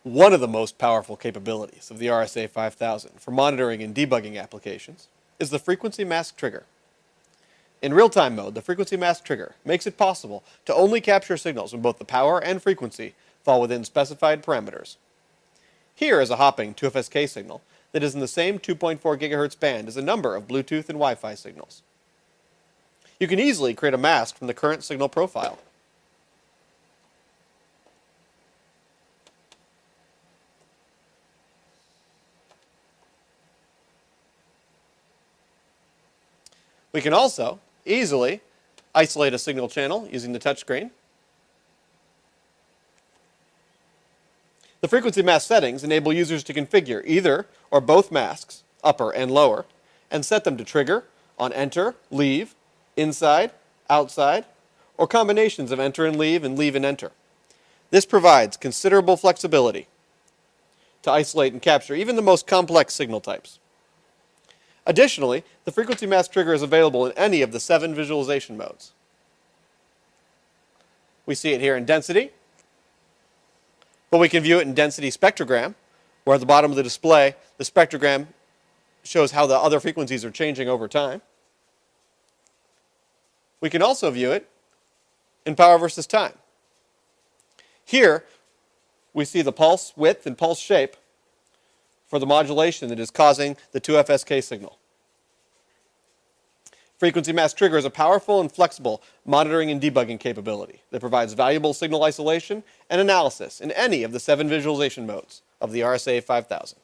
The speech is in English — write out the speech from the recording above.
One of the most powerful capabilities of the RSA5000 for monitoring and debugging applications is the frequency mask trigger. In real-time mode, the frequency mask trigger makes it possible to only capture signals when both the power and frequency fall within specified parameters. Here is a hopping 2FSK signal that is in the same 2.4 GHz band as a number of Bluetooth and Wi-Fi signals. You can easily create a mask from the current signal profile. We can also easily isolate a signal channel using the touchscreen. The frequency mask settings enable users to configure either or both masks, upper and lower, and set them to trigger on enter, leave, inside, outside, or combinations of enter and leave and enter. This provides considerable flexibility to isolate and capture even the most complex signal types. Additionally, the frequency mask trigger is available in any of the 7 visualization modes. We see it here in density, but we can view it in density spectrogram, where at the bottom of the display, the spectrogram shows how the other frequencies are changing over time. We can also view it in power versus time. Here, we see the pulse width and pulse shape for the modulation that is causing the 2FSK signal. Frequency mask trigger is a powerful and flexible monitoring and debugging capability that provides valuable signal isolation and analysis in any of the 7 visualization modes of the RSA5000.